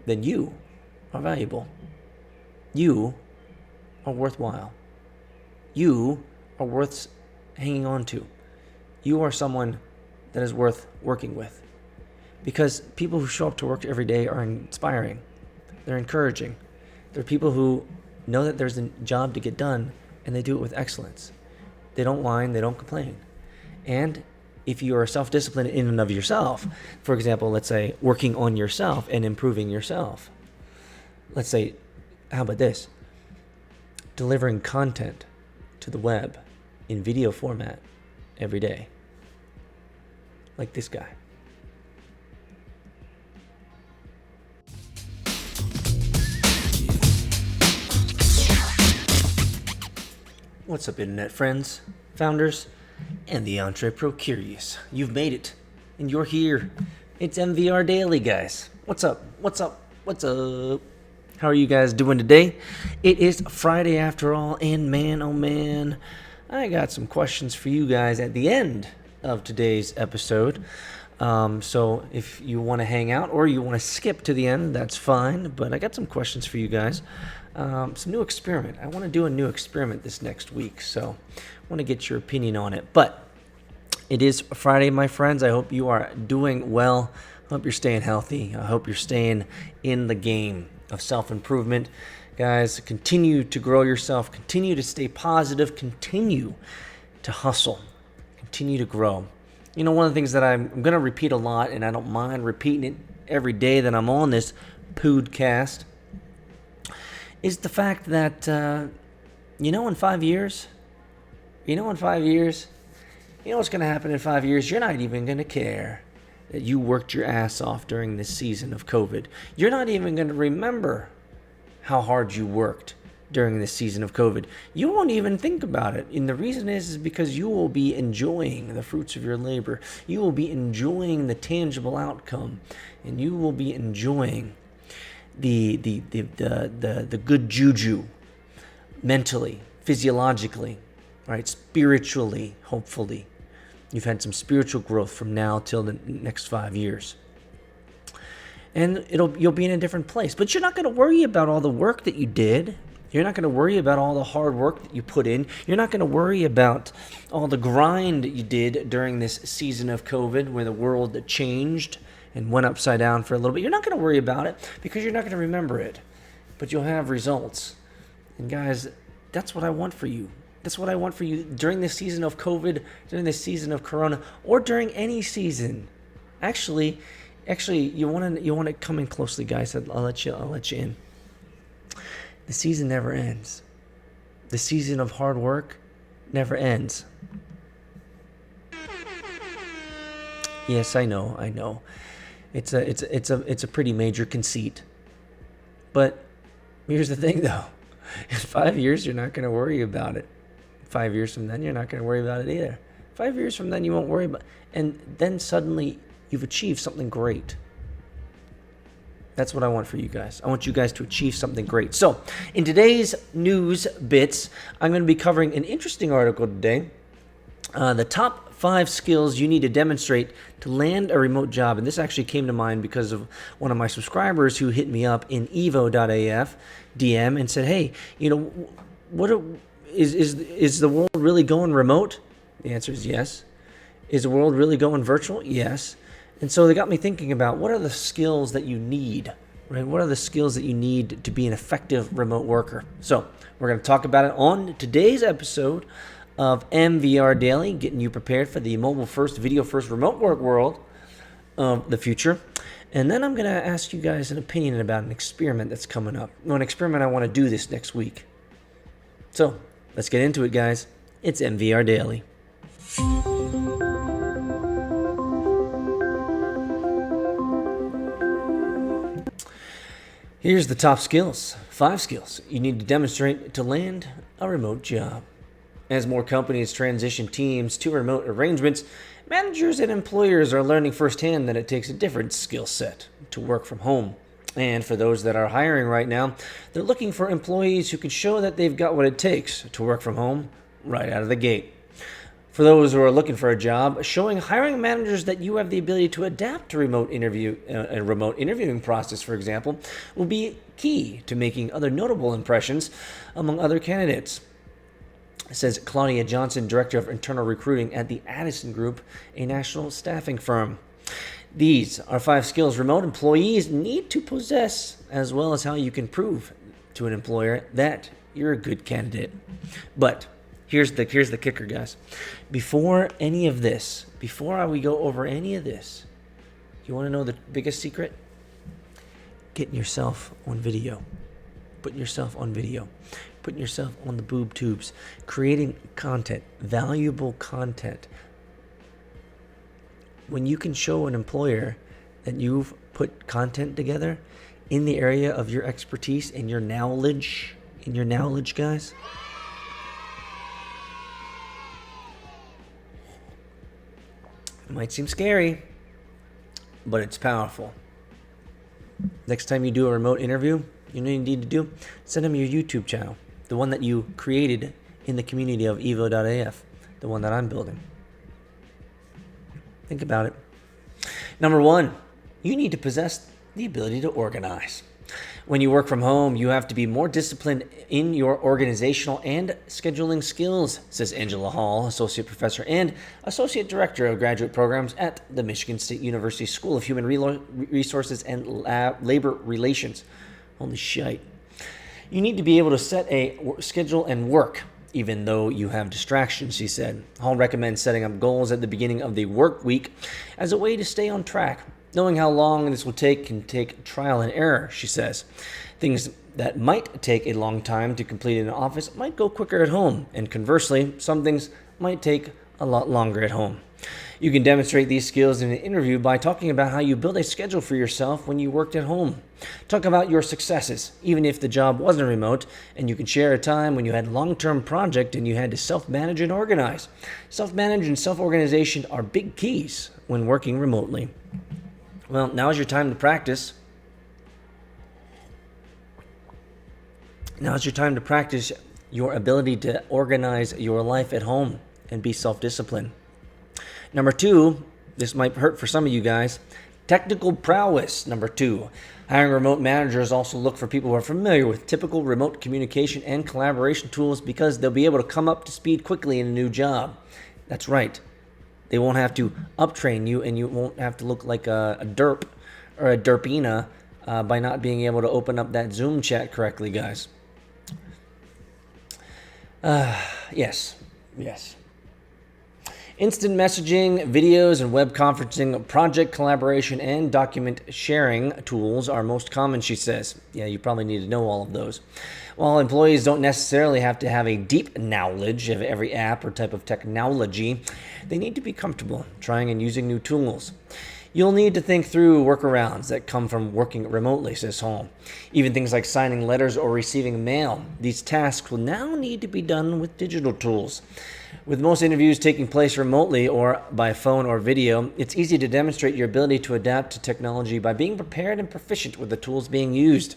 then you are valuable. You are worthwhile. You are worth hanging on to. You are someone that is worth working with. Because people who show up to work every day are inspiring. They're encouraging. They're people who know that there's a job to get done, and they do it with excellence. They don't whine, they don't complain. And if you are self-disciplined in and of yourself, for example, let's say working on yourself and improving yourself. Let's say, how about this? Delivering content to the web in video format every day. Like this guy. What's up, internet friends, founders, and the Entrepreneur Curious? You've made it, and you're here. It's MVR Daily, guys. What's up? What's up? What's up? How are you guys doing today? It is Friday after all, and man, oh man, I got some questions for you guys at the end of today's episode. So if you want to hang out or you want to skip to the end, that's fine. But I got some questions for you guys. Some new experiment. I want to do a new experiment this next week, so I want to get your opinion on it. But it is Friday, my friends. I hope you are doing well. I hope you're staying healthy. I hope you're staying in the game of self-improvement. Guys, continue to grow yourself. Continue to stay positive. Continue to hustle. Continue to grow. You know, one of the things that I'm going to repeat a lot, and I don't mind repeating it every day that I'm on this podcast, is the fact that, in 5 years, what's going to happen in 5 years? You're not even going to care that you worked your ass off during this season of COVID. You're not even going to remember how hard you worked during this season of COVID. You won't even think about it. And the reason is because you will be enjoying the fruits of your labor. You will be enjoying the tangible outcome. And you will be enjoying the good juju mentally, physiologically, right? Spiritually, hopefully. You've had some spiritual growth from now till the next 5 years. And you'll be in a different place. But you're not going to worry about all the work that you did. You're not going to worry about all the hard work that you put in. You're not going to worry about all the grind that you did during this season of COVID where the world changed and went upside down for a little bit. You're not going to worry about it because you're not going to remember it. But you'll have results. And guys, that's what I want for you. That's what I want for you during this season of COVID, during this season of Corona, or during any season. Actually, you want to come in closely, guys. I'll let you in. The season never ends. The season of hard work never ends. Yes, I know. It's a pretty major conceit. But here's the thing, though. In 5 years, you're not going to worry about it. 5 years from then, you're not going to worry about it either. 5 years from then, you won't worry about it. And then suddenly, you've achieved something great. That's what I want for you guys. I want you guys to achieve something great. So, in today's news bits, I'm going to be covering an interesting article today. The top 5 skills you need to demonstrate to land a remote job. And this actually came to mind because of one of my subscribers who hit me up in evo.af DM and said, hey, is the world really going remote? The answer is yes. Is the world really going virtual? Yes. And so they got me thinking about what are the skills that you need, right? What are the skills that you need to be an effective remote worker? So we're going to talk about it on today's episode of MVR Daily, getting you prepared for the mobile first, video first, remote work world of the future. And then I'm going to ask you guys an opinion about an experiment that's coming up. An experiment I want to do this next week. So let's get into it, guys. It's MVR Daily. Here's the top skills. 5 skills you need to demonstrate to land a remote job. As more companies transition teams to remote arrangements, managers and employers are learning firsthand that it takes a different skill set to work from home. And for those that are hiring right now, they're looking for employees who can show that they've got what it takes to work from home right out of the gate. For those who are looking for a job, showing hiring managers that you have the ability to adapt to remote interviewing process, for example, will be key to making other notable impressions among other candidates, says Claudia Johnson, Director of Internal Recruiting at the Addison Group, a national staffing firm. These are 5 skills remote employees need to possess, as well as how you can prove to an employer that you're a good candidate. But here's the kicker, guys. Before any of this, before we go over any of this, you want to know the biggest secret? Getting yourself on video. Putting yourself on video. Putting yourself on the boob tubes. Creating content, valuable content. When you can show an employer that you've put content together in the area of your expertise and your knowledge, guys, it might seem scary, but it's powerful. Next time you do a remote interview, you know what you need to do? Send them your YouTube channel, the one that you created in the community of evo.af, the one that I'm building. Think about it. Number 1, you need to possess the ability to organize. When you work from home, you have to be more disciplined in your organizational and scheduling skills, says Angela Hall, Associate Professor and Associate Director of Graduate Programs at the Michigan State University School of Human Resources and Labor Relations. Holy shite. You need to be able to set a schedule and work, even though you have distractions, she said. Hall recommends setting up goals at the beginning of the work week as a way to stay on track. Knowing how long this will take can take trial and error, she says. Things that might take a long time to complete in an office might go quicker at home, and conversely, some things might take a lot longer at home. You can demonstrate these skills in an interview by talking about how you build a schedule for yourself when you worked at home. Talk about your successes, even if the job wasn't remote, and you can share a time when you had a long-term project and you had to self-manage and organize. Self-manage and self-organization are big keys when working remotely. Well, now is your time to practice. Now is your time to practice your ability to organize your life at home and be self-disciplined. Number 2, this might hurt for some of you guys, technical prowess. Number 2, hiring remote managers also look for people who are familiar with typical remote communication and collaboration tools because they'll be able to come up to speed quickly in a new job. That's right. They won't have to uptrain you, and you won't have to look like a derp or a derpina by not being able to open up that Zoom chat correctly, guys. Yes. Instant messaging, videos, and web conferencing, project collaboration, and document sharing tools are most common, she says. Yeah, you probably need to know all of those. While employees don't necessarily have to have a deep knowledge of every app or type of technology, they need to be comfortable trying and using new tools. You'll need to think through workarounds that come from working remotely, says Hall. Even things like signing letters or receiving mail. These tasks will now need to be done with digital tools. With most interviews taking place remotely or by phone or video, it's easy to demonstrate your ability to adapt to technology by being prepared and proficient with the tools being used.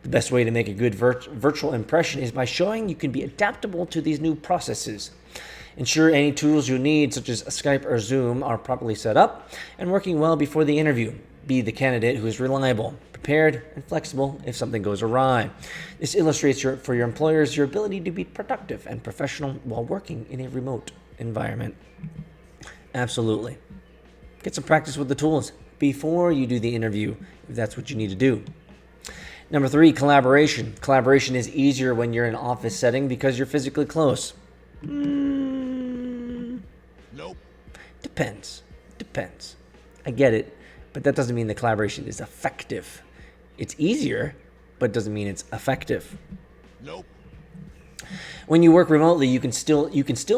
The best way to make a good virtual impression is by showing you can be adaptable to these new processes. Ensure any tools you need, such as Skype or Zoom, are properly set up and working well before the interview. Be the candidate who is reliable, prepared, and flexible if something goes awry. This illustrates for your employers your ability to be productive and professional while working in a remote environment. Absolutely. Get some practice with the tools before you do the interview, if that's what you need to do. Number 3, collaboration. Collaboration is easier when you're in an office setting because you're physically close. Nope. Depends. I get it, but that doesn't mean the collaboration is effective. It's easier, but it doesn't mean it's effective. Nope. When you work remotely, you can still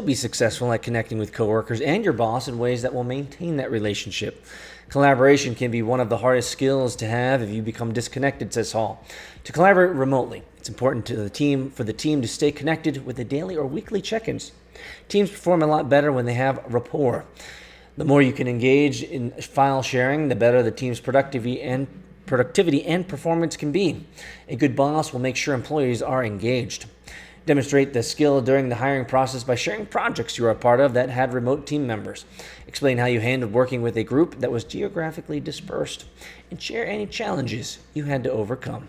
be successful at connecting with coworkers and your boss in ways that will maintain that relationship. Collaboration can be one of the hardest skills to have if you become disconnected, says Hall. To collaborate remotely, it's important for the team to stay connected with the daily or weekly check-ins. Teams perform a lot better when they have rapport. The more you can engage in file sharing, the better the team's productivity and performance can be. A good boss will make sure employees are engaged. Demonstrate the skill during the hiring process by sharing projects you are a part of that had remote team members. Explain how you handled working with a group that was geographically dispersed, and share any challenges you had to overcome.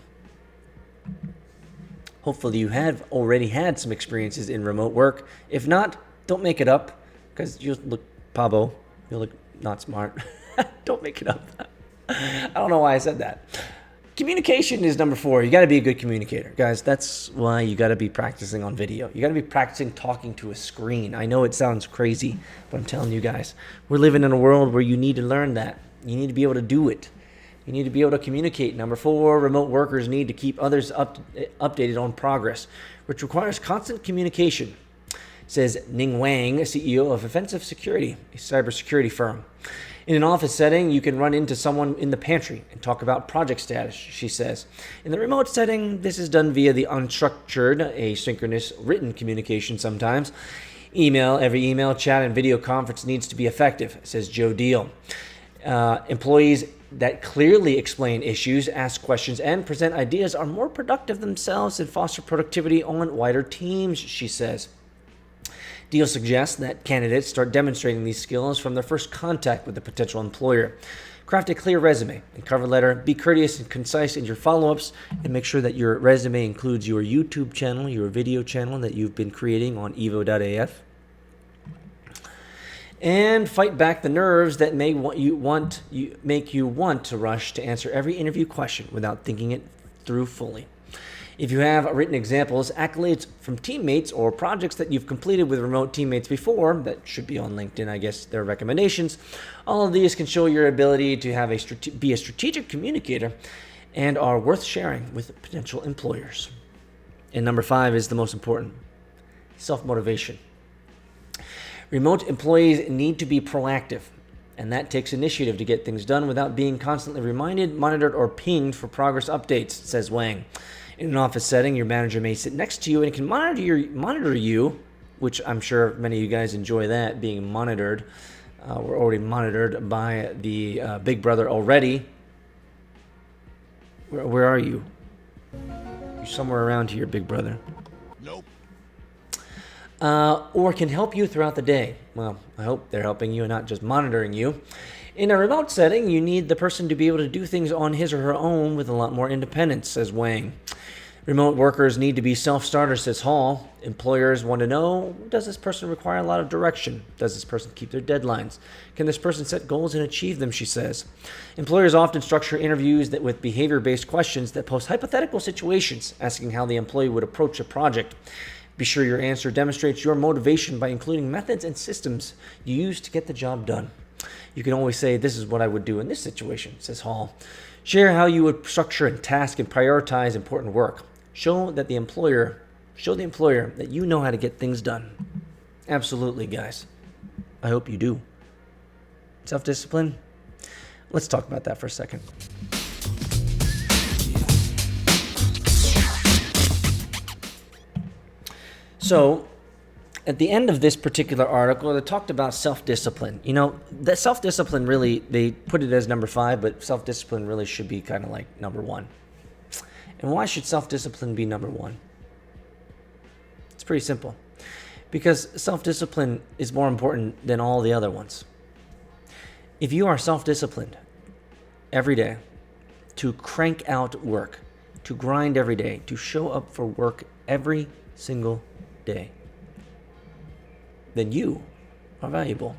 Hopefully you have already had some experiences in remote work. If not, don't make it up, because you'll look pavo. You'll look not smart. Don't make it up. I don't know why I said that. Communication is number 4. You got to be a good communicator. Guys, that's why you got to be practicing on video. You got to be practicing talking to a screen. I know it sounds crazy, but I'm telling you guys, we're living in a world where you need to learn that. You need to be able to do it. You need to be able to communicate. Number 4, remote workers need to keep others updated on progress, which requires constant communication, says Ning Wang, CEO of Offensive Security, a cybersecurity firm. In an office setting, you can run into someone in the pantry and talk about project status, she says. In the remote setting, this is done via the unstructured, asynchronous, written communication sometimes. Every email, chat, and video conference needs to be effective, says Joe Deal. Employees that clearly explain issues, ask questions, and present ideas are more productive themselves and foster productivity on wider teams, she says. Deal suggests that candidates start demonstrating these skills from their first contact with the potential employer. Craft a clear resume and cover letter. Be courteous and concise in your follow-ups, and make sure that your resume includes your YouTube channel, your video channel that you've been creating on evo.af. And fight back the nerves that may make you want to rush to answer every interview question without thinking it through fully. If you have written examples, accolades from teammates, or projects that you've completed with remote teammates before, that should be on LinkedIn, I guess, their recommendations, all of these can show your ability to be a strategic communicator and are worth sharing with potential employers. And number 5 is the most important: self-motivation. Remote employees need to be proactive, and that takes initiative to get things done without being constantly reminded, monitored, or pinged for progress updates, says Wang. In an office setting, your manager may sit next to you and can monitor you, which I'm sure many of you guys enjoy that, being monitored. We're already monitored by the Big Brother already. Where are you? You're somewhere around here, Big Brother. Nope. Or can help you throughout the day. Well, I hope they're helping you and not just monitoring you. In a remote setting, you need the person to be able to do things on his or her own with a lot more independence, says Wang. Remote workers need to be self-starters, says Hall. Employers want to know, does this person require a lot of direction? Does this person keep their deadlines? Can this person set goals and achieve them, she says. Employers often structure interviews with behavior-based questions that pose hypothetical situations, asking how the employee would approach a project. Be sure your answer demonstrates your motivation by including methods and systems you use to get the job done. You can always say, this is what I would do in this situation, says Hall. Share how you would structure and task and prioritize important work. Show the employer that you know how to get things done. Absolutely, guys. I hope you do. Self-discipline? Let's talk about that for a second. So, at the end of this particular article, they talked about self-discipline. You know, that self-discipline really, they put it as number 5, but self-discipline really should be kind of like number 1. And why should self-discipline be number 1? It's pretty simple. Because self-discipline is more important than all the other ones. If you are self-disciplined every day to crank out work, to grind every day, to show up for work every single day, then you are valuable.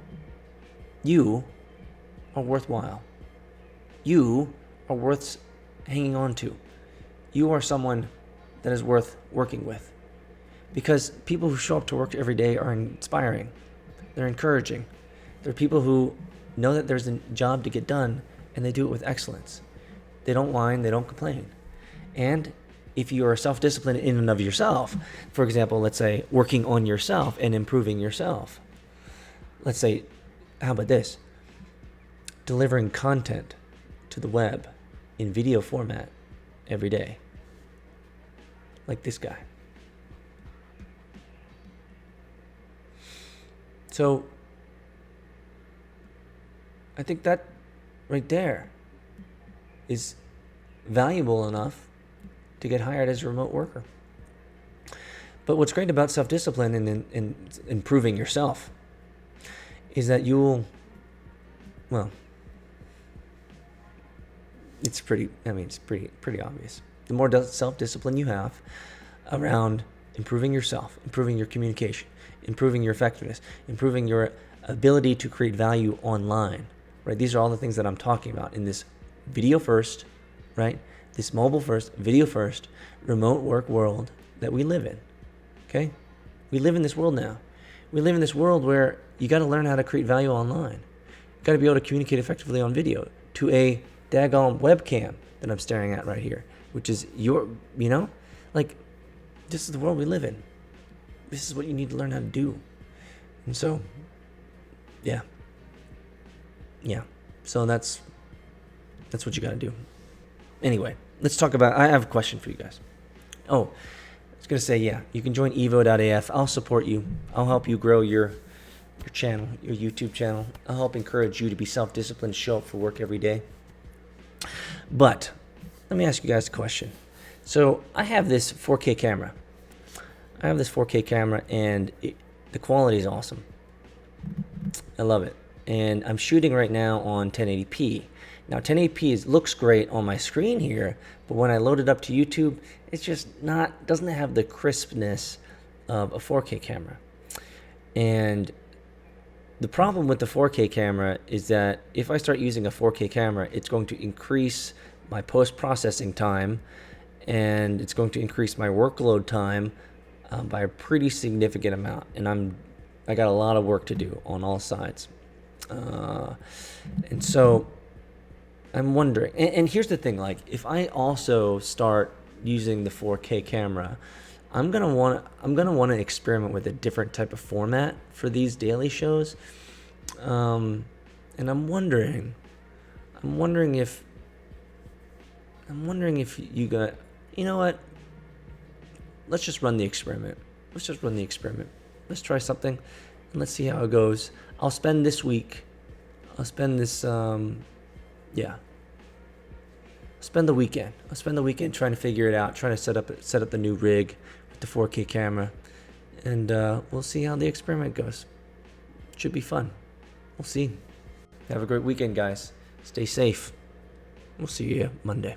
You are worthwhile. You are worth hanging on to. You are someone that is worth working with. Because people who show up to work every day are inspiring. They're encouraging. They're people who know that there's a job to get done, and they do it with excellence. They don't whine, they don't complain. And if you are self-disciplined in and of yourself, for example, let's say working on yourself and improving yourself. Let's say, how about this? Delivering content to the web in video format every day. Like this guy. So, I think that right there is valuable enough to get hired as a remote worker. But what's great about self-discipline and improving yourself is that you'll, well, it's pretty obvious. The more self-discipline you have around improving yourself, improving your communication, improving your effectiveness, improving your ability to create value online, right? These are all the things that I'm talking about in this video first, right? This mobile first, video first, remote work world that we live in, okay? We live in this world now. We live in this world where you got to learn how to create value online. You got to be able to communicate effectively on video to a daggone webcam that I'm staring at right here, which is like, this is the world we live in. This is what you need to learn how to do. And so, yeah. So that's what you got to do. Anyway, let's talk about, I have a question for you guys. Oh, I was going to say, yeah, you can join evo.af. I'll support you. I'll help you grow your channel, your YouTube channel. I'll help encourage you to be self-disciplined, show up for work every day. But let me ask you guys a question. So I have this 4K camera. And the quality is awesome. I love it. And I'm shooting right now on 1080p. Now 1080p looks great on my screen here, but when I load it up to YouTube, it's just doesn't have the crispness of a 4K camera. And the problem with the 4K camera is that if I start using a 4K camera, it's going to increase my post-processing time, and it's going to increase my workload time by a pretty significant amount. And I got a lot of work to do on all sides. And so I'm wondering, and here's the thing, like if I also start using the 4K camera, I'm gonna want to experiment with a different type of format for these daily shows. And I'm wondering if you got, you know what? Let's just run the experiment. Let's try something, and let's see how it goes. I'll spend this spend the weekend trying to figure it out, trying to set up the new rig with the 4K camera, and we'll see how the experiment goes. Should be fun. We'll see. Have a great weekend, guys. Stay safe. We'll see you Monday.